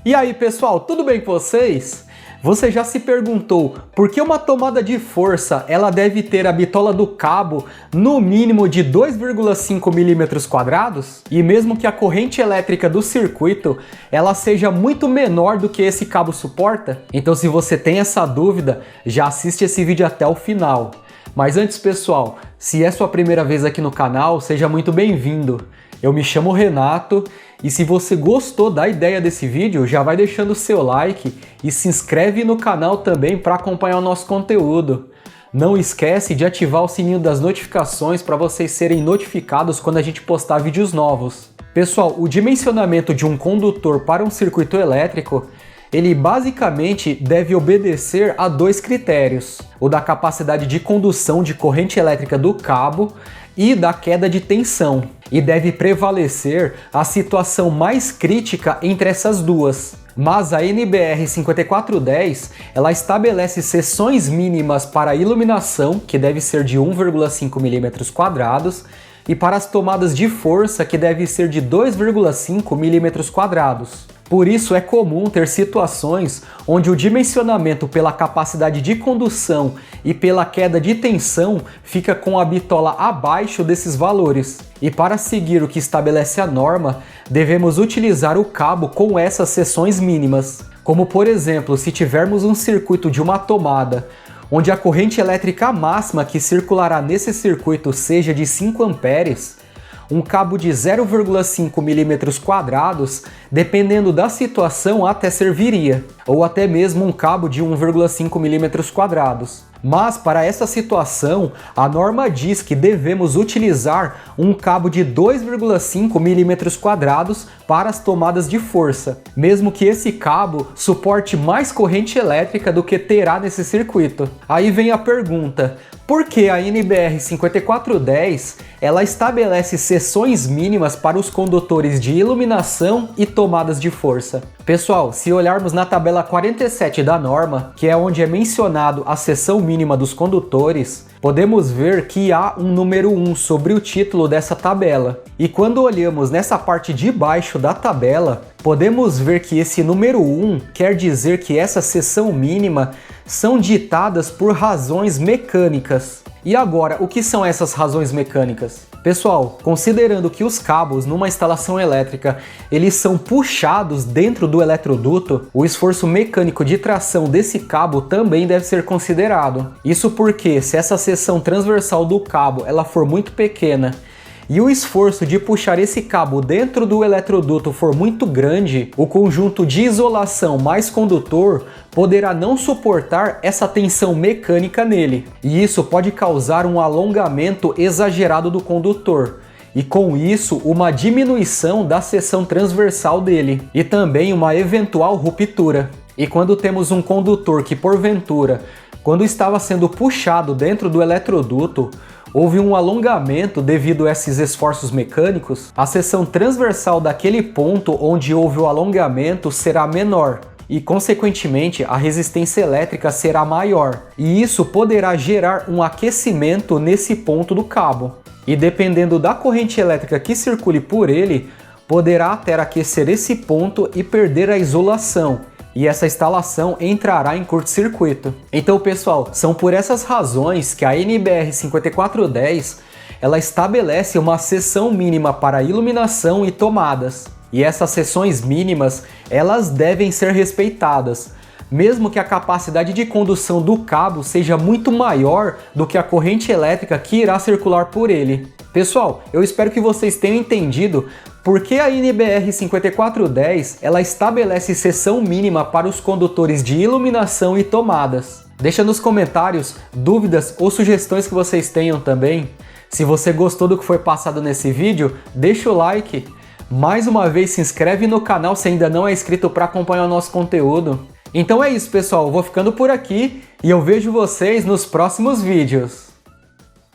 E aí pessoal, tudo bem com vocês? Você já se perguntou por que uma tomada de força ela deve ter a bitola do cabo no mínimo de 2,5 milímetros quadrados? E mesmo que a corrente elétrica do circuito ela seja muito menor do que esse cabo suporta? Então se você tem essa dúvida, já assiste esse vídeo até o final. Mas antes pessoal, se é sua primeira vez aqui no canal, seja muito bem-vindo. Eu me chamo Renato e se você gostou da ideia desse vídeo, já vai deixando o seu like e se inscreve no canal também para acompanhar o nosso conteúdo. Não esquece de ativar o sininho das notificações para vocês serem notificados quando a gente postar vídeos novos. Pessoal, o dimensionamento de um condutor para um circuito elétrico, ele basicamente deve obedecer a dois critérios: o da capacidade de condução de corrente elétrica do cabo e da queda de tensão, e deve prevalecer a situação mais crítica entre essas duas. Mas a NBR 5410 ela estabelece seções mínimas para a iluminação, que deve ser de 1,5 milímetros quadrados, e para as tomadas de força, que deve ser de 2,5 milímetros quadrados. Por isso é comum ter situações onde o dimensionamento pela capacidade de condução e pela queda de tensão fica com a bitola abaixo desses valores. E para seguir o que estabelece a norma, devemos utilizar o cabo com essas seções mínimas. Como por exemplo, se tivermos um circuito de uma tomada, onde a corrente elétrica máxima que circulará nesse circuito seja de 5 amperes, um cabo de 0,5 milímetros quadrados, dependendo da situação, até serviria, ou até mesmo um cabo de 1,5 milímetros quadrados. Mas para essa situação, a norma diz que devemos utilizar um cabo de 2,5 milímetros quadrados para as tomadas de força, mesmo que esse cabo suporte mais corrente elétrica do que terá nesse circuito. Aí vem a pergunta: por que a NBR 5410 ela estabelece seções mínimas para os condutores de iluminação e tomadas de força? Pessoal, se olharmos na tabela 47 da norma, que é onde é mencionado a seção mínima dos condutores, podemos ver que há um número 1 sobre o título dessa tabela. E quando olhamos nessa parte de baixo da tabela, podemos ver que esse número 1 quer dizer que essa seção mínima são ditadas por razões mecânicas. E agora, o que são essas razões mecânicas? Pessoal, considerando que os cabos numa instalação elétrica, eles são puxados dentro do eletroduto, o esforço mecânico de tração desse cabo também deve ser considerado. Isso porque, se essa seção transversal do cabo ela for muito pequena e o esforço de puxar esse cabo dentro do eletroduto for muito grande, o conjunto de isolação mais condutor poderá não suportar essa tensão mecânica nele. E isso pode causar um alongamento exagerado do condutor, e com isso uma diminuição da seção transversal dele, e também uma eventual ruptura. E quando temos um condutor que porventura, quando estava sendo puxado dentro do eletroduto, houve um alongamento devido a esses esforços mecânicos, a seção transversal daquele ponto onde houve o alongamento será menor e, consequentemente, a resistência elétrica será maior. E isso poderá gerar um aquecimento nesse ponto do cabo. E dependendo da corrente elétrica que circule por ele, poderá até aquecer esse ponto e perder a isolação. E essa instalação entrará em curto-circuito. Então, pessoal, são por essas razões que a NBR 5410 ela estabelece uma seção mínima para iluminação e tomadas. E essas seções mínimas, elas devem ser respeitadas, mesmo que a capacidade de condução do cabo seja muito maior do que a corrente elétrica que irá circular por ele. Pessoal, eu espero que vocês tenham entendido por que a NBR 5410 ela estabelece seção mínima para os condutores de iluminação e tomadas. Deixa nos comentários dúvidas ou sugestões que vocês tenham também. Se você gostou do que foi passado nesse vídeo, deixa o like. Mais uma vez, se inscreve no canal se ainda não é inscrito para acompanhar o nosso conteúdo. Então é isso, pessoal. Eu vou ficando por aqui e eu vejo vocês nos próximos vídeos.